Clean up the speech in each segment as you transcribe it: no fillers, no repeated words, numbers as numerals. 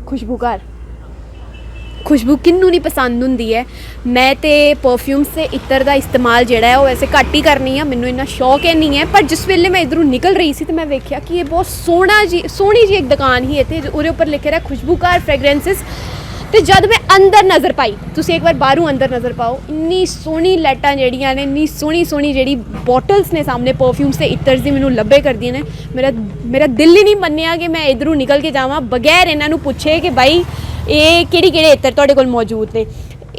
खुशबूकार खुशबू किन्नू नहीं पसंद होंदी है। मैं तो परफ्यूम से इत्र का इस्तेमाल जोड़ा है वो वैसे घट ही करनी है, मैनू इन्ना शौक है नहीं है। पर जिस वेले मैं इधरों निकल रही थी तो मैं वेख्या कि ये बहुत सोहनी जी एक दुकान ही इत्थे, उहदे उपर लिखे रहा खुशबूकार फ्रेगरेंसिस। तो जब मैं अंदर नज़र पाई, तुसीं एक बार बाहरों अंदर नज़र पाओ, इन्नी सोहनी लाइटां जिहड़ियां ने, इन्नी सोहनी जिहड़ी बॉटल्स ने सामने परफ्यूम्स ते इत्तर्स दी मैनूं लब्भे करदियां ने। मेरा दिल ही नहीं मन्निया कि मैं इधरों निकल के जावां बगैर इन्हां नूं पुछे कि भाई ये किहड़े इत्तर तुहाडे कोल मौजूद ने।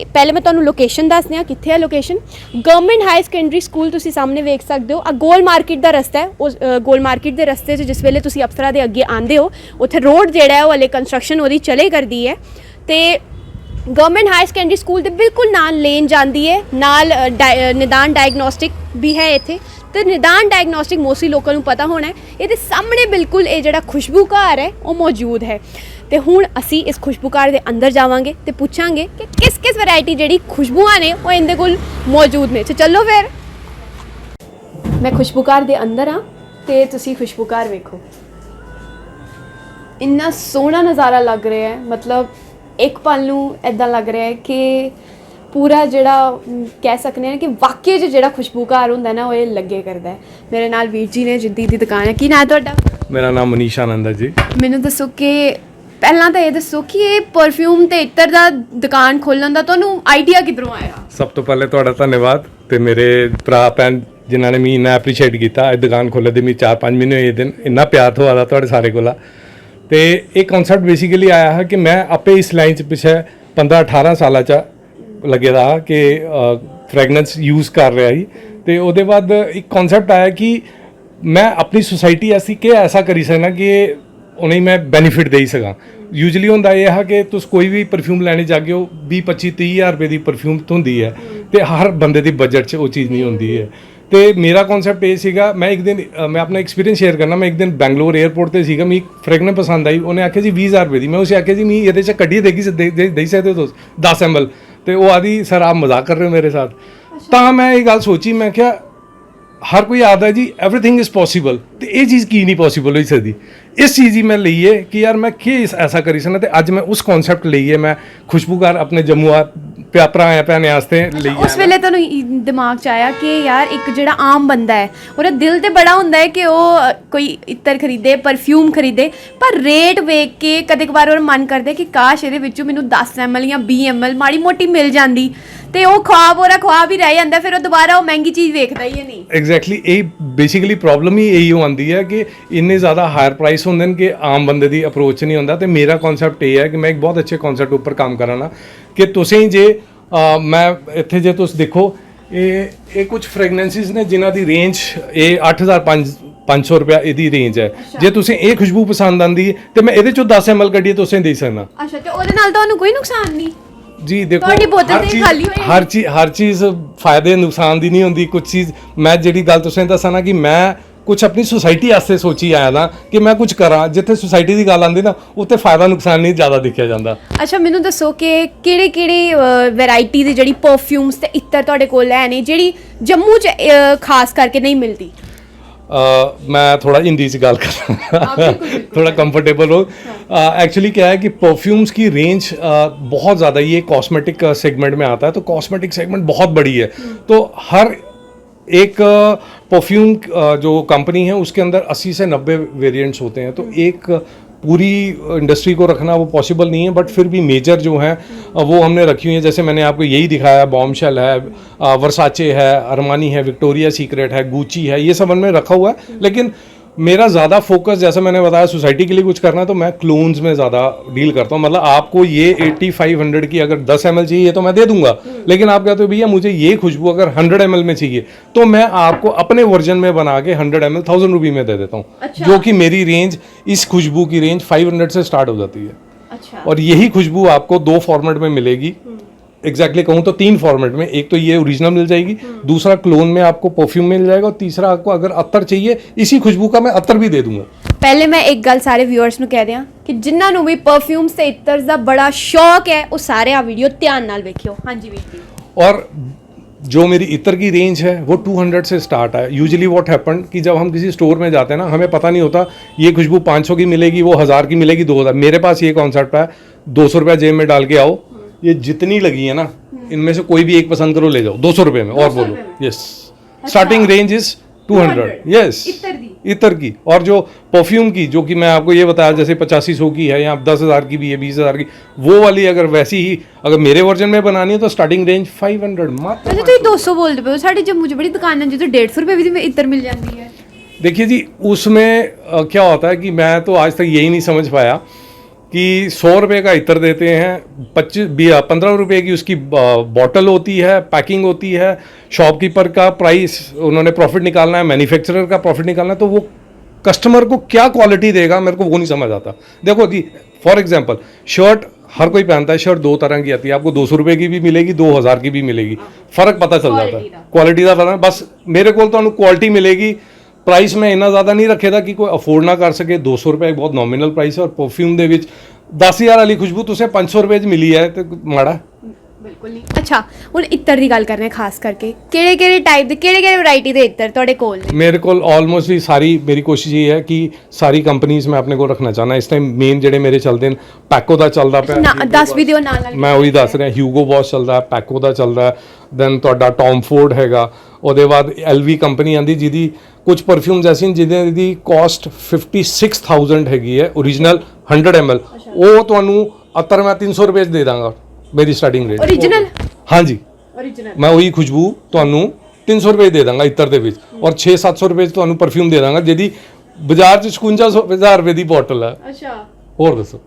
पहले मैं तुहानूं लोकेशन दसदी हां, कित्थे है location. Government high secondary school तुसीं सामने वेख सकदे हो। गोल मार्केट दा रस्ता है, उस गोल मार्केट दे रस्ते च जिस वेले तुसीं अफसरा दे अग्गे आंदे हो, उत्थे रोड जिहड़ा है ओह हले कंस्ट्रक्शन ओहदी चले करदी है। ते गवर्नमेंट हाई सकैंडरी स्कूल के बिल्कुल नाल लेन जाती है, नाल निदान डायग्नोस्टिक भी है इत्थे। तो निदान डायग्नोस्टिक मोस्टली लोगों को पता होना है, ये सामने बिल्कुल ये जो खुशबूकार है वो मौजूद है। तो हुण असी इस खुशबूकार के अंदर जावांगे तो पूछांगे कि किस किस वैरायटी जी खुशबुआं ने वो इनके कोल मौजूद ने। तो चलो फिर मैं खुशबूकार के अंदर हाँ तो तुसी खुशबूकार वेखो, इन्ना सोहना नज़ारा लग रहा है। मतलब एक पल नूं इदां लग रहा है कि पूरा जिहड़ा कह सकते हैं कि वाकई जिहड़ा खुशबूकार हुंदा ना वो ये लगे करदा है। मेरे नाल वीर जी ने जिद्दी दी दुकान है। की नाम तुहाडा? मेरा नाम मनीष आनंद है जी। मैनू दसो कि पहला तो ये दसो कि ये परफ्यूम ते इत्र दा दुकान खोलण दा तुहानूं आइडिया किधरों आया? सब तो पहले तुहाडा धन्यवाद ते मेरे भरा भैन जिन्होंने मी इन्ना एप्रीशिएट किया। दुकान खोले दे मी 4-5 महीने होए दिन, इन्ना प्यार थोआ दा तुहाडे सारे कोला। तो एक कॉन्सैप्ट बेसिकली आया है कि मैं आपे इस लाइन च पिछे 15-18 साल च लगे रहा कि फ्रैगनेंस यूज़ कर रहा ही। तो उसदे बाद एक कॉन्सैप्ट आया कि मैं अपनी सोसाइटी ऐसी कि ऐसा करी सकना कि उन्हें मैं बेनीफिट दे सका। यूजली होंदा यह है कि तुस कोई भी परफ्यूम लैने जागे हो 20-25-30 हज़ार रुपये की परफ्यूम तो होंदी है, तो हर बंदे की बजट च वो चीज़ नहीं होंदी है। तो मेरा कॉन्सैप्ट ये सीगा, मैं एक दिन मैं अपना एक्सपीरियंस शेयर करना। मैं एक दिन बैंगलोर एयरपोर्ट पर सीगा, मी फ्रैगनेंस पसंद आई। उन्हें आख्या जी 20,000 रुपये की। मैं उसे आख्या जी मी ये कड्ढिए दे सकते हो 10 ml। तो वो आदि सर आप मजाक कर रहे हो मेरे साथ। तो मैं ये गल सोची, मैं क्या हर कोई आता है जी एवरीथिंग इज़ पॉसीबल, तो ये चीज़ की नहीं पॉसीबल हो सकती। इस चीज़ ही मैं लीए कि यार मैं कि ऐसा करी सकना। तो अज मैं उस कॉन्सैप्ट लीए मैं खुशबूकार अपने जम्मू भराएं भैनें वास्ते लेइए। उस वेले तुहानूं दिमाग च आया कि यार एक जिहड़ा आम बंदा है ओहदा दिल तो बड़ा हुंदा है कि वो कोई इत्र खरीदे, परफ्यूम खरीदे, पर रेट वेख के कदे कबार ओहदा मन करदा कि काश इहदे विचों मैनूं 10 ml या 20 ml माड़ी मोटी मिल जाती। तो वो ख्वाब ही रह जाता, फिर वो दोबारा वो महंगी चीज़ वेखदा ही नहीं। एग्जैक्टली यही बेसिकली प्रॉब्लम ही यही आती है कि इन्ने ज़्यादा हायर प्राइस होंदे ने कि आम बंदे की अप्रोच नहीं होंदा। तो मेरा कॉन्सैप्ट ये है कि मैं एक बहुत अच्छे कॉन्सैप्ट उपर काम करा ना कि तुसीं जे मैं इत्थे जे तुस देखो ये कुछ फ्रैगनेंसिस ने जिन्हां दी रेंज ये 8,500 रुपया इहदी रेंज है। जे तुसीं ये खुशबू पसंद आंदी है तो मैं इहदे चों 10 ml कड्ढिए तुसीं दे सकना। अच्छा, तो उहदे नाल तुहानूं कोई नुकसान नहीं? जी देखो हर चीज़ फायदे नुकसान की नहीं होंगी। कुछ चीज़ मैं जी गल तुसें दसा ना कि मैं कुछ अपनी सोसाइटी वास्ते सोची आया ना कि मैं कुछ करा, जिथे सोसाइटी की गल आती ना उत्थे फायदा नुकसान नहीं ज़्यादा देखा जाता। अच्छा, मैनू दसो कि केड़े वैरायटी दी जिहड़ी परफ्यूम्स ते इत्र तुहाडे कोल है ने जिहड़ी जम्मू च खास करके नहीं मिलती? मैं थोड़ा हिंदी से गल कर थोड़ा कंफर्टेबल हो। एक्चुअली क्या है कि परफ्यूम्स की रेंज बहुत ज़्यादा, ये कॉस्मेटिक सेगमेंट में आता है। तो कॉस्मेटिक सेगमेंट बहुत बड़ी है। तो हर एक परफ्यूम जो कंपनी है उसके अंदर 80 से 90 वेरिएंट्स होते हैं। तो एक पूरी इंडस्ट्री को रखना वो पॉसिबल नहीं है, बट फिर भी मेजर जो हैं वो हमने रखी हुई हैं। जैसे मैंने आपको यही दिखाया, बॉम्बशेल है, वर्साचे है, अरमानी है, विक्टोरिया सीक्रेट है, गुची है, ये सब हमने रखा हुआ है। लेकिन मेरा ज़्यादा फोकस, जैसे मैंने बताया, सोसाइटी के लिए कुछ करना है तो मैं क्लोन्स में ज़्यादा डील करता हूँ। मतलब आपको ये 8500 की अगर 10 ml चाहिए तो मैं दे दूंगा, लेकिन आप कहते हो भैया मुझे ये खुशबू अगर 100 ml में चाहिए तो मैं आपको अपने वर्जन में बना के 100 ml 1000 रुपये में दे देता हूँ। अच्छा। जो कि मेरी रेंज, इस खुशबू की रेंज 500 से स्टार्ट हो जाती है। अच्छा। और यही खुशबू आपको 2 फॉर्मेट में मिलेगी। एग्जैक्टली कहूँ तो 3 फॉर्मेट में। एक तो ये ओरिजिनल मिल जाएगी, दूसरा क्लोन में आपको परफ्यूम मिल जाएगा, और तीसरा आपको अगर अत्तर चाहिए इसी खुशबू का मैं अत्तर भी दे दूंगा। पहले मैं एक गल सारे व्यूअर्स नूं कह दियां कि जिन्हां नूं भी परफ्यूम्स ते इत्तर्स दा बड़ा शौक है वो सारे आ वीडियो ध्यान नाल वेखियो। हाँ जी वीर जी। और जो मेरी इत्र की रेंज है वो 200 से स्टार्ट है। यूजुअली व्हाट हैपन कि जब हम किसी स्टोर में जाते हैं ना, हमें पता नहीं होता ये खुशबू 500 की मिलेगी, वो 1000 की मिलेगी, 2000। मेरे पास ये कॉन्सेप्ट है, 200 रुपया जेब में डाल के आओ, ये जितनी लगी है ना इनमें से कोई भी एक पसंद करो, ले जाओ 200 रुपये में और बोलो yes. Starting range is 200 yes इत्र की। और जो परफ्यूम की, जो कि मैं आपको ये बताया जैसे 8500 की है या 10,000 की भी है, 20,000 की, वो वाली अगर वैसी ही अगर मेरे वर्जन में बनानी है तो स्टार्टिंग रेंज 500 मात्र। अच्छा, ਤੁਸੀਂ 200 ਬੋਲਦੇ ਪਏ ਹੋ, ਸਾਡੇ ਜੰਮੂ 'ਚ ਬੜੀ ਦੁਕਾਨਾਂ ਜਿੱਥੇ 150 ਰੁਪਏ ਵੀ ਦੀ ਇੱਤਰ ਮਿਲ ਜਾਂਦੀ ਹੈ। देखिए जी, उसमें क्या होता है कि मैं तो आज तक यही नहीं समझ पाया कि 100 रुपये का इत्र देते हैं, 15 रुपये की उसकी बॉटल होती है, पैकिंग होती है, शॉपकीपर का प्राइस, उन्होंने प्रॉफिट निकालना है, मैन्युफैक्चरर का प्रॉफिट निकालना है, तो वो कस्टमर को क्या क्वालिटी देगा मेरे को वो नहीं समझ आता। देखो जी, फॉर एग्जांपल शर्ट हर कोई पहनता है, शर्ट दो तरह की आती है, आपको 200 रुपये की भी मिलेगी, 2000 की भी मिलेगी, फर्क पता चल जाता है क्वालिटी का पता। बस मेरे को तो क्वालिटी मिलेगी, प्राइस में इन्ना ज़्यादा नहीं रखेगा कि कोई अफोर्ड ना कर सके। 200 रुपये एक बहुत नॉमिनल प्राइस है, और परफ्यूम ਦੇ ਵਿੱਚ 10,000 वाली खुशबू तुझे 500 रुपये 'ਚ मिली है तो माड़ा ਬਿਲਕੁਲ ਨਹੀਂ। ਅੱਛਾ, ਹੁਣ ਇੱਤਰ ਦੀ ਗੱਲ ਕਰਨੇ ਖਾਸ ਕਰਕੇ ਕਿਹੜੇ ਕਿਹੜੇ ਟਾਈਪ ਦੇ ਕਿਹੜੇ ਕਿਹੜੇ ਵੈਰਾਈਟੀ ਦੇ ਇੱਤਰ ਤੁਹਾਡੇ ਕੋਲ ਨੇ? मेरे को ऑलमोस्ट ही सारी, मेरी कोशिश ये है कि सारी कंपनीज में अपने को रखना चाहना। इस टाइम मेन ਜਿਹੜੇ ਮੇਰੇ ਚੱਲਦੇ ਨੇ, ਪੈਕੋ ਦਾ ਚੱਲਦਾ ਪਿਆ, ਨਾ 10 ਵੀ ਦਿਓ ਨਾਲ ਨਾਲ। ਮੈਂ ਉਹੀ ਦੱਸ ਰਿਹਾ, ਹਿਊਗੋ ਬॉस ਚੱਲਦਾ ਹੈ, ਪੈਕੋ ਦਾ ਚੱਲਦਾ ਹੈ, ਦੈਨ ਤੁਹਾਡਾ ਟੌਮ ਫੋਰਡ ਹੈਗਾ, ਉਹਦੇ ਬਾਅਦ LV ਕੰਪਨੀ ਆਂਦੀ ਜਿਹਦੀ ਕੁਝ ਪਰਫਿਊਮਸ ਐਸੀ ਨੇ ਜਿਹਦੇ ਦੀ ਕਾਸਟ 56,000 ਹੈਗੀ ਹੈ, ओरिजिनल 100 ml। ਉਹ ਤੁਹਾਨੂੰ ਅਤਰ ਮੈਂ 300 ਰੁਪਏ 'ਚ ਦੇ ਦਾਂਗਾ, ਮੇਰੀ ਸਟਾਰਟਿੰਗ ਰੇਟ। ओरिजिनल? हाँ जी, ओरिजिनल मैं वही खुशबू ਤੁਹਾਨੂੰ 300 ਰੁਪਏ ਦੇ ਦਾਂਗਾ ਇਤਰ ਦੇ ਵਿੱਚ, ਔਰ 6-700 ਰੁਪਏ 'ਚ ਤੁਹਾਨੂੰ ਪਰਫਿਊਮ ਦੇ ਦਾਂਗਾ ਜਿਹਦੀ ਬਾਜ਼ਾਰ 'ਚ 56,000 ਰੁਪਏ ਦੀ ਬੋਟਲ ਹੈ। ਅੱਛਾ ਹੋਰ ਦੱਸੋ।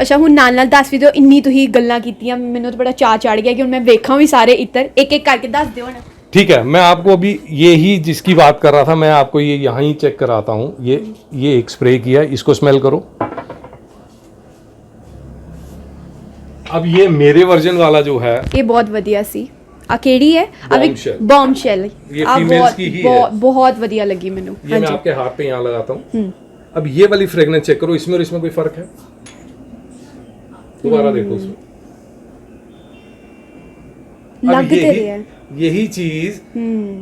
ਅੱਛਾ, ਹੁਣ ਨਾਲ ਨਾਲ 10 ਵੀ ਦਿਓ। ਇੰਨੀ ਤੁਸੀਂ ਗੱਲਾਂ ਕੀਤੀਆਂ, ਮੈਨੂੰ ਤਾਂ ਬੜਾ ਚਾਅ ਚੜ ਗਿਆ ਕਿ ਹੁਣ ਮੈਂ ਵੇਖਾਂ ਵੀ ਸਾਰੇ ਇੱਤਰ, ਇੱਕ ਇੱਕ ਕਰਕੇ ਦੱਸ ਦਿਓ ਹੁਣ। ठीक है, मैं आपको अभी ये ही जिसकी बात कर रहा था, मैं आपको ये यहाँ ही चेक कराता हूँ। ये एक स्प्रे किया है, इसको स्मेल करो। अब ये मेरे वर्जन वाला जो है, ਇਹ ਬਹੁਤ ਵਧੀਆ ਸੀ। ਆ ਕਿਹੜੀ ਹੈ? Bombshell। बॉम्बशेल। ये females की ही है। बहुत बढ़िया लगी मैंने। ये मैं आपके हाथ पे यहाँ लगाता हूँ। अब ये वाली फ्रेग्रेंस चेक करो, इसमें और इसमें कोई फर्क है? दोबारा देखो उसमें। लग तो रही है। यही चीज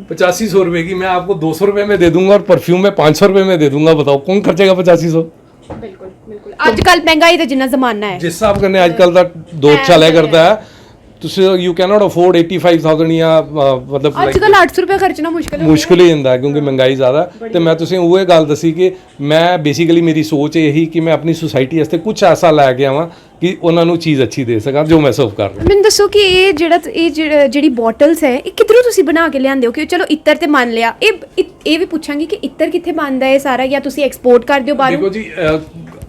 8500 रुपए की मैं आपको 200 रुपए में दे दूंगा और परफ्यूम में 500 रुपए में दे दूंगा। बताओ कौन खर्चेगा 8500? बिल्कुल बिल्कुल। आजकल महंगाई तो जिन्ना जमाना है, जिस हिसाब करने आजकल का दौर चला करता है, तो यू कैन नॉट अफोर्ड 85,000 या मतलब आजकल 800 रुपए खर्चना मुश्किल ही ਹੁੰਦਾ क्योंकि महंगाई ज़्यादा। तो मैं तुसें ਉਹ ਗੱਲ ਦਸੀ ਕਿ मैं बेसिकली मेरी सोच यही कि मैं अपनी सोसाइटी वास्ते कुछ ऐसा लैके आवां कि ਉਹਨਾਂ ਨੂੰ ਚੀਜ਼ ਅੱਛੀ ਦੇ ਸਕਾਂ ਜੋ ਮੈਂ ਸਰਵ ਕਰ ਰਿਹਾ। ਮੈਨੂੰ ਦੱਸੋ ਕਿ ਇਹ ਜਿਹੜੀ ਬੋਟਲਸ ਹੈ ਇਹ ਕਿੱਧਰੋਂ ਤੁਸੀਂ ਬਣਾ ਕੇ ਲਿਆਂਦੇ ਹੋ? ਕਿ ਚਲੋ ਇੱਤਰ ਤੇ ਮੰਨ ਲਿਆ, ਇਹ ਵੀ ਪੁੱਛਾਂਗੀ ਕਿ ਇੱਤਰ ਕਿੱਥੇ ਬਣਦਾ ਹੈ ਸਾਰਾ, ਜਾਂ ਤੁਸੀਂ ਐਕਸਪੋਰਟ ਕਰਦੇ ਹੋ ਬਾਹਰੋਂ? ਦੇਖੋ ਜੀ,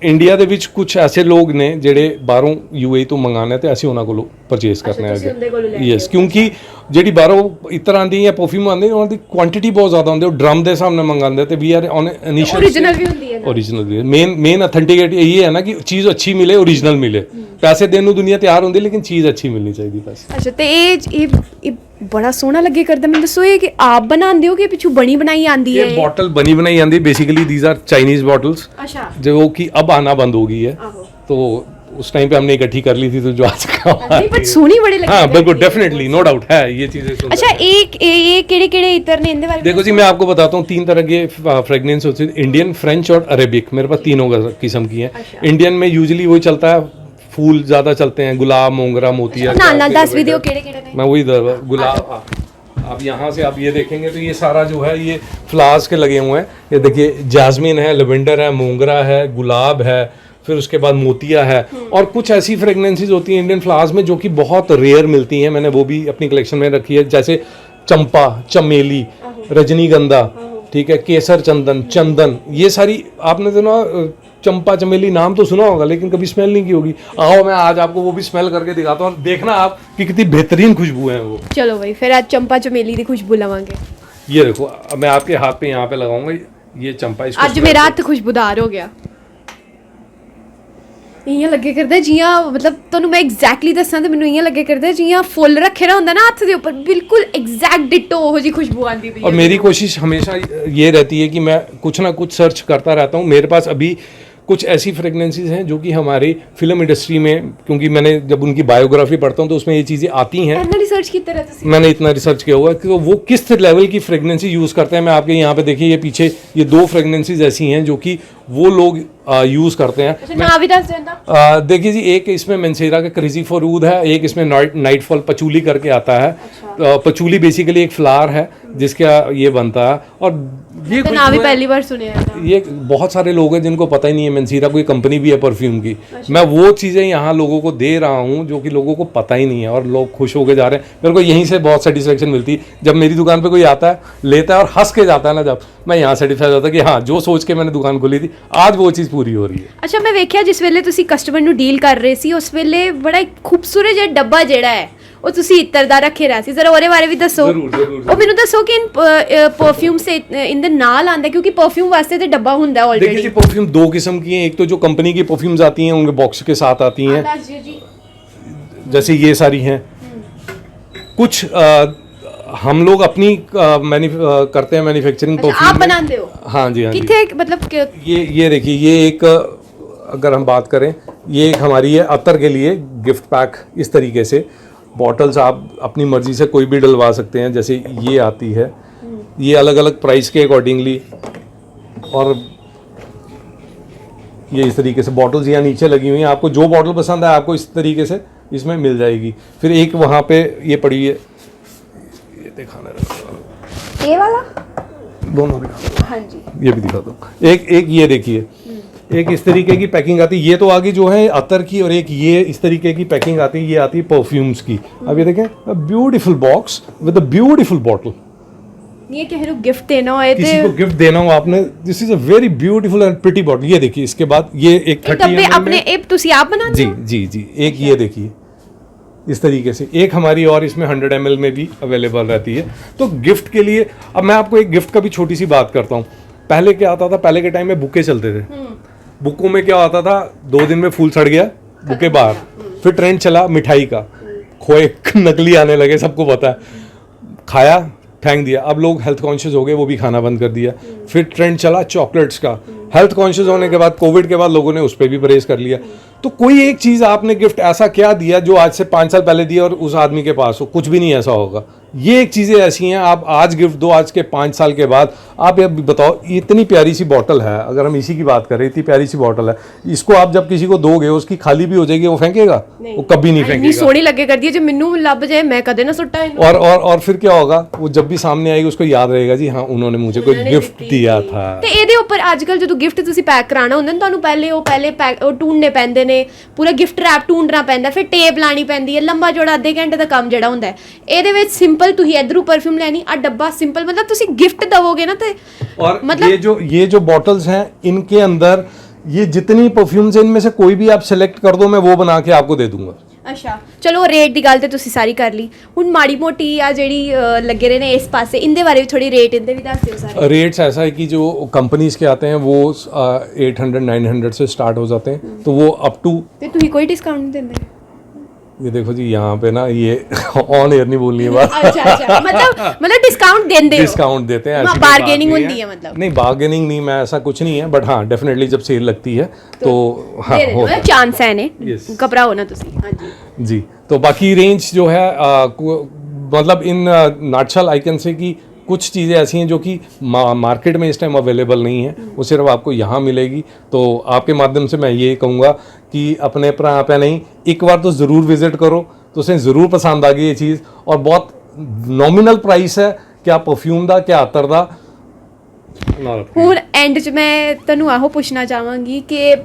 ਇੰਡੀਆ ਦੇ ਵਿੱਚ ਕੁਝ ਐਸੇ ਲੋਕ ਨੇ ਜਿਹੜੇ ਬਾਹਰੋਂ UAE ਤੋਂ ਮੰਗਾਉਂਦੇ ਤੇ ਅਸੀਂ ਉਹਨਾਂ ਕੋਲੋਂ ਪਰਚੇਸ ਕਰਨੇ ਹੈਗੇ। ਯੈਸ, ਕਿਉਂਕਿ ਜਿਹੜੀ ਬਾਹਰੋਂ ਇਤਰ ਆਉਂਦੀ ਜਾਂ ਪਰਫਿਊਮ ਆਉਂਦੀ ਉਹਨਾਂ ਦੀ ਕੁਆਂਟੀਟੀ ਬਹੁਤ ਜ਼ਿਆਦਾ ਹੁੰਦੀ, ਉਹ ਡਰਮ ਦੇ ਸਾਹਮਣੇ ਮੰਗਾਉਂਦੇ ਤੇ we are on initial original भी होती है ना? ओरिजिनल भी मेन ऑथेंटिकेट यही है ना कि चीज़ अच्छी मिले, ओरिजिनल मिले। पैसे देने ਨੂੰ ਦੁਨੀਆ ਤਿਆਰ ਹੁੰਦੀ लेकिन चीज़ अच्छी मिलनी चाहिए बस। ਅੱਛਾ, ਤੇ ਇਹ ਬੜਾ ਸੋਹਣਾ ਲੱਗੇ ਕਰਦਾ। ਮੈਨੂੰ ਦੱਸੋ ਇਹ ਕਿ ਆਪ ਬਣਾਉਂਦੇ ਹੋ ਕਿ ਪਿੱਛੋਂ ਬਣੀ ਬਣਾਈ ਆਂਦੀ है? ये बॉटल बनी बनाई आती, basically these are Chinese bottles अच्छा, जो कि अब आना बंद हो गई है। तो उस टाइम पे हमने इकट्ठी कर ली थी, तो जो आज का नहीं बट सोनी बड़ी लगी। हाँ बिल्कुल, डेफिनेटली, नो डाउट है ये चीज़ें। अच्छा, एक ये केड़े इतर ने इनके बारे में देखो जी, मैं आपको बताता हूँ, 3 तरह के फ्रेगनेंस होते हैं, इंडियन, फ्रेंच और अरेबिक। मेरे पास तीनों किस्म की हैं। इंडियन में यूजुअली वही चलता है, फूल ज़्यादा चलते हैं, गुलाब, मोंगरा, मोतिया। नाल 10 वीडियो केड़े मैं वही गुलाब। अब यहाँ से आप ये देखेंगे तो ये सारा जो है ये फ्लावर्स के लगे हुए हैं। ये देखिए, जास्मिन है, लेवेंडर है, मोंगरा है, गुलाब है, फिर उसके बाद मोतिया है, और कुछ ऐसी फ्रेगनेंसेस होती हैं इंडियन फ्लावर्स में जो कि बहुत रेयर मिलती हैं। मैंने वो भी अपनी कलेक्शन में रखी है, जैसे चंपा, चमेली, रजनीगंधा, ठीक है, केसर चंदन, चंदन। ये सारी आपने तो ना चंपा चमेली नाम तो सुना होगा लेकिन कभी स्मेल नहीं की होगी। आओ मैं आज आपको वो भी स्मेल करके दिखाता हूँ, और देखना आप कि कितनी बेहतरीन खुशबू है वो। चलो भाई, फिर आज चंपा चमेली की खुशबू लवांगे। ये देखो, अब मैं आपके हाथ पे यहाँ पे लगाऊंगा ये चंपा। इसको आज मेरा हाथ खुशबूदार हो गया। इयां लगे करदा जियां, मतलब ਤੁਹਾਨੂੰ मैं एग्जैक्टली दसां ਤੇ ਮੈਨੂੰ इयां लगे करदा जियां फुੱਲ ਰੱਖੇ ਨਾ ਹੁੰਦਾ ਨਾ ਹੱਥ ਦੇ ਉੱਪਰ, बिल्कुल एग्जैक्ट डिटो ਉਹ जी खुशबू आंदी भी। और मेरी कोशिश हमेशा ये रहती है कि मैं कुछ ना कुछ सर्च करता रहता हूँ। मेरे पास अभी कुछ ऐसी फ्रेगनेंसीज हैं जो कि हमारी फिल्म इंडस्ट्री में, क्योंकि मैंने जब उनकी बायोग्राफी पढ़ता हूँ तो उसमें ये चीज़ें आती हैं। रिसर्च की तरह मैंने इतना रिसर्च किया हुआ है कि वो किस लेवल की फ्रेगनेंसी यूज़ करते हैं। मैं आपके यहाँ पे देखिए, ये पीछे ये 2 फ्रेगनेंसीज ऐसी हैं जो कि वो लोग यूज़ करते हैं। देखिए जी, एक इसमें मेंसेरा का क्रेजी फॉर ऊद है, एक इसमें नाइटफॉल पचूली करके आता है। पचूली बेसिकली एक फ्लावर है जिसका ये बनता है, और ये नाम ही पहली बार सुने हैं। ये बहुत सारे लोग हैं जिनको पता ही नहीं है मेंसेरा कोई कंपनी भी है परफ्यूम की। मैं वो चीज़ें यहाँ लोगों को दे रहा हूँ जो कि लोगों को पता ही नहीं है, और लोग खुश होके जा रहे हैं। मेरे को यहीं से बहुत सेटिस्फेक्शन मिलती है जब मेरी दुकान पे कोई आता है, लेता है और हंस के जाता है ना, जब मैं यहाँ सेटिस्फाई होता है कि हाँ, जो सोच के मैंने दुकान खोली थी आज वो चीज़ पूरी हो रही है। अच्छा, मैं वेख्या जिस वेले ਤੁਸੀਂ ਕਸਟਮਰ ਨੂੰ ਡੀਲ ਕਰ ਰਹੇ ਸੀ ਉਸ ਵੇਲੇ ਬੜਾ ਖੂਬਸੂਰਤ ਜਿਹਾ ਡੱਬਾ ਜਿਹੜਾ ਹੈ ਉਹ ਤੁਸੀਂ ਇੱਤਰ ਦਾ ਰੱਖੇ ਰਿਹਾ ਸੀ, ਜ਼ਰਾ ਉਹਦੇ ਬਾਰੇ ਵੀ ਦੱਸੋ। ਉਹ ਮੈਨੂੰ ਦੱਸੋ ਕਿ परफ्यूम से इन द नाल आंदा, क्योंकि परफ्यूम वास्ते तो डब्बा ਹੁੰਦਾ ऑलरेडी। देखिए जी, परफ्यूम 2 किस्म की हैं। एक तो जो कंपनी की परफ्यूम्स आती हैं उनके बॉक्स के साथ आती हैं, जैसे ये सारी हैं। कुछ हम लोग अपनी करते हैं मैन्युफैक्चरिंग परफ्यूम। आप बनाते हो? हाँ जी, हाँ कितने मतलब ये देखिए, ये एक अगर हम बात करें, ये एक हमारी है अतर के लिए गिफ्ट पैक। इस तरीके से बॉटल्स आप अपनी मर्जी से कोई भी डलवा सकते हैं। जैसे ये आती है, ये अलग अलग प्राइस के अकॉर्डिंगली, और ये इस तरीके से बॉटल्स यहाँ नीचे लगी हुई हैं। आपको जो बॉटल पसंद है आपको इस तरीके से इसमें मिल जाएगी। फिर एक वहाँ पे ये पड़ी है, ये दिखाना, ये वाला दोनों दिखा, हाँ जी, ये भी दिखा दो। एक ये देखिए, एक इस तरीके की पैकिंग आती है, ये तो आगे जो है अतर की, और एक ये इस तरीके की पैकिंग आती है, ये आती है परफ्यूम्स की। अब ये देखें, beautiful box with a beautiful bottle. ये कह रहे हो गिफ्ट देना हो, किसी को गिफ्ट देना हो आपने, this is a very beautiful and pretty bottle. ये देखिए, इसके बाद ये एक 30 डब्बे अपने एप तुसी आप बनाते हो? जी जी जी, एक ये देखिए इस तरीके से, एक हमारी और इसमें 100 ml में भी अवेलेबल रहती है। तो गिफ्ट के लिए, अब मैं आपको एक गिफ्ट का भी छोटी सी बात करता हूँ। पहले क्या आता था, पहले के टाइम में बुके चलते थे। बुकों में क्या होता था, 2 दिन में फूल सड़ गया, बुके बाहर। फिर ट्रेंड चला मिठाई का, खोए नकली आने लगे, सबको पता है, खाया फेंक दिया। अब लोग हेल्थ कॉन्शियस हो गए, वो भी खाना बंद कर दिया। फिर ट्रेंड चला चॉकलेट्स का। हेल्थ कॉन्शियस होने के बाद, कोविड के बाद, लोगों ने उस पर भी परहेज कर लिया। तो कोई एक चीज़ आपने गिफ्ट ऐसा क्या दिया जो आज से 5 साल पहले दिया और उस आदमी के पास हो, कुछ भी नहीं ऐसा होगा। ये एक चीज़ें ऐसी हैं, आप आज गिफ्ट दो, आज के 5 साल के बाद आप ये बताओ, इतनी प्यारी सी बॉटल है, अगर हम इसी की बात करें, इतनी प्यारी सी बॉटल है, इसको आप जब किसी को दोगे उसकी खाली भी हो जाएगी, वो फेंकेगा? वो कभी नहीं फेंकेगा। सोनी लगे कर दिया, जो मिन्नू लब जाए मैं कदे ना सुट्टा। और फिर क्या होगा, वो जब भी सामने आएगी उसको याद रहेगा, जी हाँ उन्होंने मुझे कोई गिफ्ट दिया था। ਤੇ ਇਹਦੇ ਉੱਪਰ ਅੱਜਕੱਲ ਜਦੋਂ ਗਿਫਟ ਤੁਸੀਂ ਪੈਕ ਕਰਾਉਣਾ ਹੁੰਦਾ ਨਾ, ਤੁਹਾਨੂੰ ਪਹਿਲੇ ਪੈਕ ਉਹ ਢੂੰਡਨੇ ਪੈਂਦੇ ਨੇ, ਪੂਰਾ ਗਿਫਟ ਰੈਪ ਢੂੰਡਣਾ ਪੈਂਦਾ, ਫਿਰ ਟੇਪ ਲਾਣੀ ਪੈਂਦੀ ਹੈ, ਲੰਬਾ ਜੋੜਾ ਅੱਧੇ ਘੰਟੇ ਦਾ ਕੰਮ ਜਿਹੜਾ ਹੁੰਦਾ ਹੈ। ਇਹਦੇ ਵਿੱਚ ਸਿੰਪਲ ਤੁਸੀਂ ਇਧਰੋਂ परफ्यूम लेनी, आ डब्बा सिंपल, मतलब तुसी गिफ्ट दवोगे ना, तो और मतलब ये जो बॉटल्स हैं, इनके अंदर ये जितनी परफ्यूम्स हैं, इनमें से कोई भी आप सिलेक्ट कर दो, मैं वो बना के आपको दे दूंगा। अच्छा, चलो रेट की गल तो तुसी सारी कर ली, हुन माड़ी मोटी आ जेड़ी लगे रहे ने इस पासे, इनदे बारे भी थोड़ी रेट इनदे भी दस दियो सारे। रेट्स ऐसा है कि जो कंपनीज के आते हैं वो 800-900 से स्टार्ट हो जाते हैं, तो वो अप टू, ते तुसी कोई डिस्काउंट नहीं देंदे? ये देखो जी, यहाँ पे ना ये ऑन एयर नहीं बोलनी है बात। अच्छा मतलब डिस्काउंट देंदे हो? डिस्काउंट देते हैं, ऐसी बार्गेनिंग होती है मतलब? नहीं, बार्गेनिंग नहीं, मैं ऐसा कुछ नहीं है, बट हाँ डेफिनेटली जब सेल लगती है तो हाँ होता है, चांस है ने, घबराओ ना तुसी। हाँ जी। तो बाकी रेंज जो है मतलब इन नटशल आई कैन से कि कुछ चीज़ें ऐसी हैं जो कि मार्केट में इस टाइम अवेलेबल नहीं है, वो सिर्फ आपको यहाँ मिलेगी। तो आपके माध्यम से मैं ये कहूँगा कि अपने भरा पे नहीं, एक बार तो ज़रूर विजिट करो, तो उसे ज़रूर पसंद आ गई ये चीज़। और बहुत नॉमिनल प्राइस है, क्या परफ्यूम दा क्या अतर दा। ਹੁਣ ਐਂਡ 'ਚ ਮੈਂ ਤੁਹਾਨੂੰ ਆਹੋ ਪੁੱਛਣਾ ਚਾਹਾਂਗੀ ਕਿ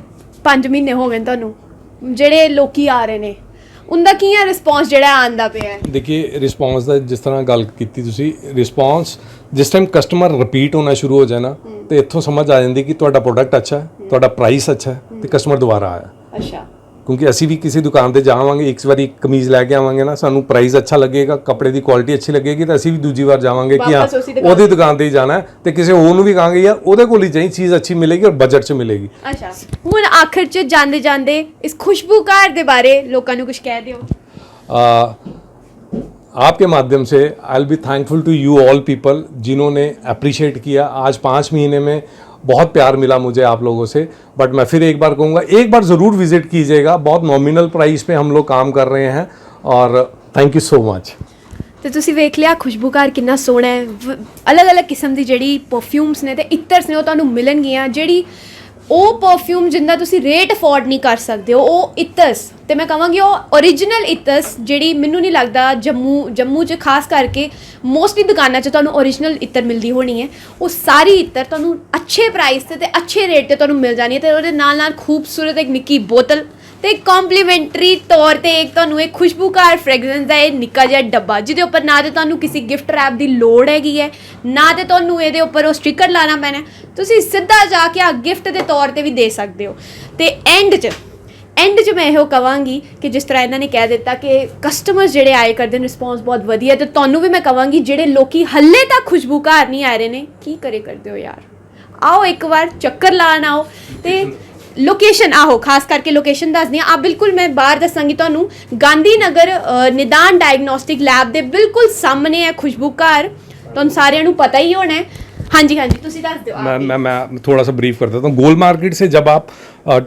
5 ਮਹੀਨੇ ਹੋ ਗਏ ਤੁਹਾਨੂੰ, ਜਿਹੜੇ ਲੋਕੀ ਆ ਰਹੇ ਨੇ उनका किया रिस्पॉन्स ਜਿਹੜਾ ਆਂਦਾ ਪਿਆ ਹੈ? देखिए रिस्पॉन्स ਦਾ ਜਿਸ ਤਰ੍ਹਾਂ ਗੱਲ ਕੀਤੀ ਤੁਸੀਂ, ਰਿਸਪੌਂਸ ਜਿਸ ਟਾਈਮ ਕਸਟਮਰ ਰਿਪੀਟ ਹੋਣਾ ਸ਼ੁਰੂ ਹੋ ਜਾਏ ਨਾ, ਤੇ ਇੱਥੋਂ ਸਮਝ ਆ ਜਾਂਦੀ ਕਿ ਤੁਹਾਡਾ ਪ੍ਰੋਡਕਟ ਅੱਛਾ ਹੈ, ਤੁਹਾਡਾ ਪ੍ਰਾਈਸ ਅੱਛਾ ਹੈ, ਤੇ ਕਸਟਮਰ ਦੁਬਾਰਾ ਆਇਆ। ਅੱਛਾ, ਕਿਉਂਕਿ ਅਸੀਂ ਵੀ ਕਿਸੇ ਦੁਕਾਨ ਤੇ ਜਾਵਾਂਗੇ, ਇੱਕ ਵਾਰੀ ਕਮੀਜ਼ ਲੈ ਕੇ ਆਵਾਂਗੇ ਨਾ, ਸਾਨੂੰ ਪ੍ਰਾਈਸ ਅੱਛਾ ਲੱਗੇਗਾ, ਕੱਪੜੇ ਦੀ ਕੁਆਲਿਟੀ ਅੱਛੀ ਲੱਗੇਗੀ, ਤਾਂ ਅਸੀਂ ਵੀ ਦੂਜੀ ਵਾਰ ਜਾਵਾਂਗੇ ਕਿ ਹਾਂ ਉਹਦੀ ਦੁਕਾਨ ਤੇ ਹੀ ਜਾਣਾ ਹੈ, ਤੇ ਕਿਸੇ ਹੋਰ ਨੂੰ ਵੀ ਕਹਾਂਗੇ ਯਾਰ ਉਹਦੇ ਕੋਲ ਹੀ ਜਾਈ, ਚੀਜ਼ ਅੱਛੀ ਮਿਲੇਗੀ ਔਰ ਬਜਟ 'ਚ ਮਿਲੇਗੀ। ਅੱਛਾ, ਹੁਣ ਆਖਰ 'ਚ ਜਾਂਦੇ ਜਾਂਦੇ ਇਸ ਖੁਸ਼ਬੂਕਾਰ ਦੇ ਬਾਰੇ ਲੋਕਾਂ ਨੂੰ ਕੁਝ ਕਹਿ ਦਿਓ। आपके माध्यम से I will be thankful to you all people जिन्होंने अप्रिशिएट किया। आज 5 महीने में बहुत प्यार मिला मुझे आप लोगों से, बट मैं फिर एक बार कहूँगा, एक बार ज़रूर विज़िट कीजिएगा। बहुत नॉमिनल प्राइस पे हम लोग काम कर रहे हैं, और थैंक यू सो मच। ਤੇ ਤੁਸੀਂ ਵੇਖ ਲਿਆ ਖੁਸ਼ਬੂ ਘਰ ਕਿੰਨਾ ਸੋਹਣਾ ਹੈ। ਅਲੱਗ-ਅਲੱਗ ਕਿਸਮ ਦੀ ਜਿਹੜੀ ਪਰਫਿਊਮਸ ਨੇ ਤੇ ਇਤਰਸ ਨੇ ਉਹ ਤੁਹਾਨੂੰ ਮਿਲਣਗੀਆਂ, ਜਿਹੜੀ ਉਹ ਪਰਫਿਊਮ ਜਿੰਦਾ ਤੁਸੀਂ ਰੇਟ ਅਫੋਰਡ ਨਹੀਂ ਕਰ ਸਕਦੇ ਹੋ, ਉਹ ਇਤਰਸ ਤੇ ਮੈਂ ਕਹਾਂਗੀ ਉਹ ਓਰੀਜਨਲ ਇਤਰਸ, ਜਿਹੜੀ ਮੈਨੂੰ ਨਹੀਂ ਲੱਗਦਾ ਜੰਮੂ 'ਚ ਖਾਸ ਕਰਕੇ ਮੋਸਟਲੀ ਦੁਕਾਨਾਂ 'ਚ ਤੁਹਾਨੂੰ ਓਰੀਜਨਲ ਇਤਰ ਮਿਲਦੀ ਹੋਣੀ ਹੈ। ਉਹ ਸਾਰੀ ਇਤਰ ਤੁਹਾਨੂੰ ਅੱਛੇ ਪ੍ਰਾਈਸ ਤੇ ਅੱਛੇ ਰੇਟ ਤੇ ਤੁਹਾਨੂੰ ਮਿਲ ਜਾਣੀ ਹੈ, ਤੇ ਉਹਦੇ ਨਾਲ ਨਾਲ ਖੂਬਸੂਰਤ ਇੱਕ ਨਿੱਕੀ ਬੋਤਲ ਤੇ ਕੰਪਲੀਮੈਂਟਰੀ ਤੌਰ ਤੇ ਇੱਕ ਤੁਹਾਨੂੰ ਇੱਕ ਖੁਸ਼ਬੂ ਘਰ ਫ੍ਰੈਗਰੈਂਸ ਦਾ ਇਹ ਨਿੱਕਾ ਜਿਹਾ ਡੱਬਾ, ਜਿਹਦੇ ਉੱਪਰ ਨਾ ਤੇ ਤੁਹਾਨੂੰ ਕਿਸੇ ਗਿਫਟ ਰੈਪ ਦੀ ਲੋੜ ਹੈਗੀ ਹੈ, ਨਾ ਤੇ ਤੁਹਾਨੂੰ ਇਹਦੇ ਉੱਪਰ ਉਹ ਸਟicker ਲਾਣਾ ਪੈਣਾ, ਤੁਸੀਂ ਸਿੱਧਾ ਜਾ ਕੇ ਆ ਗਿਫਟ ਦੇ ਤੌਰ ਤੇ ਵੀ ਦੇ ਸਕਦੇ ਹੋ। ਤੇ ਐਂਡ 'ਚ ਮੈਂ ਇਹੋ ਕਹਾਂਗੀ ਕਿ ਜਿਸ ਤਰ੍ਹਾਂ ਇਹਨਾਂ ਨੇ ਕਹਿ ਦਿੱਤਾ ਕਿ ਕਸਟਮਰਸ ਜਿਹੜੇ ਆਏ ਕਰਦੇ ਨੇ ਰਿਸਪੌਂਸ ਬਹੁਤ ਵਧੀਆ, ਤੇ ਤੁਹਾਨੂੰ ਵੀ ਮੈਂ ਕਹਾਂਗੀ ਜਿਹੜੇ ਲੋਕੀ ਹੱਲੇ ਤੱਕ ਖੁਸ਼ਬੂ ਘਰ ਨਹੀਂ ਆ ਰਹੇ ਨੇ, ਕੀ ਕਰੇ ਕਰਦੇ ਹੋ ਯਾਰ, ਆਓ ਇੱਕ ਵਾਰ ਚੱਕਰ ਲਾਣ ਆਓ। ਤੇ ਲੋਕੇਸ਼ਨ ਆਹੋ, ਖਾਸ ਕਰਕੇ ਲੋਕੇਸ਼ਨ ਦੱਸਦੀ ਹਾਂ। ਬਿਲਕੁਲ ਮੈਂ ਬਾਹਰ ਦੱਸਾਂਗੀ ਤੁਹਾਨੂੰ, ਗਾਂਧੀ ਨਗਰ ਨਿਦਾਨ ਡਾਇਗਨੋਸਟਿਕ ਲੈਬ ਦੇ ਬਿਲਕੁਲ ਸਾਹਮਣੇ ਹੈ ਖੁਸ਼ਬੂ ਘਰ, ਤੁਹਾਨੂੰ ਸਾਰਿਆਂ ਨੂੰ ਪਤਾ ਹੀ ਹੋਣਾ है। हाँ जी तुसी दस दो। मैं थोड़ा सा ब्रीफ कर देता हूँ। गोल मार्केट से जब आप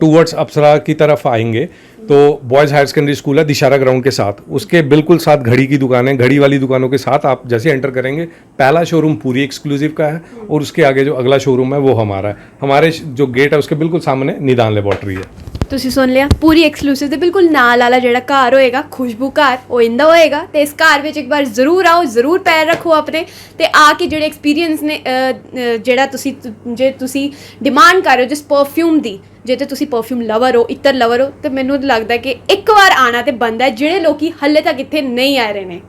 टूवर्ड्स अप्सरा की तरफ आएंगे तो बॉयज़ हायर सेकेंडरी स्कूल है दिशारा ग्राउंड के साथ, उसके बिल्कुल साथ घड़ी की दुकान है। घड़ी वाली दुकानों के साथ आप जैसे एंटर करेंगे, पहला शोरूम पूरी एक्सक्लूसिव का है, और उसके आगे जो अगला शोरूम है वो हमारा है। हमारे जो गेट है उसके बिल्कुल सामने निदान लेबॉर्ट्री है। ਤੁਸੀਂ ਸੁਣ ਲਿਆ, ਪੂਰੀ ਐਕਸਕਲੂਸਿਵ ਤੇ ਬਿਲਕੁਲ ਨਾਲ ਵਾਲਾ ਜਿਹੜਾ ਘਰ ਹੋਏਗਾ ਖੁਸ਼ਬੂ ਘਰ, ਉਹ ਇੰਦਾ ਹੋਏਗਾ। ਤੇ ਇਸ ਘਰ ਵਿੱਚ ਇੱਕ ਵਾਰ ਜ਼ਰੂਰ ਆਓ, ਜ਼ਰੂਰ ਪੈਰ ਰੱਖੋ ਆਪਣੇ, ਤੇ ਆ ਕੇ ਜਿਹੜੇ ਐਕਸਪੀਰੀਅੰਸ ਨੇ ਜਿਹੜਾ ਜੇ ਤੁਸੀਂ ਡਿਮਾਂਡ ਕਰ ਰਹੇ ਹੋ ਜਿਸ ਪਰਫਿਊਮ ਦੀ, ਜੇ ਤੇ ਤੁਸੀਂ ਪਰਫਿਊਮ ਲਵਰ ਹੋ, ਇਤਰ ਲਵਰ ਹੋ, ਤੇ ਮੈਨੂੰ ਲੱਗਦਾ ਕਿ ਇੱਕ ਵਾਰ ਆਣਾ ਤੇ ਬਣਦਾ, ਜਿਹੜੇ ਲੋਕੀ ਹੱਲੇ ਤੱਕ ਇੱਥੇ ਨਹੀਂ ਆ ਰਹੇ ਨੇ।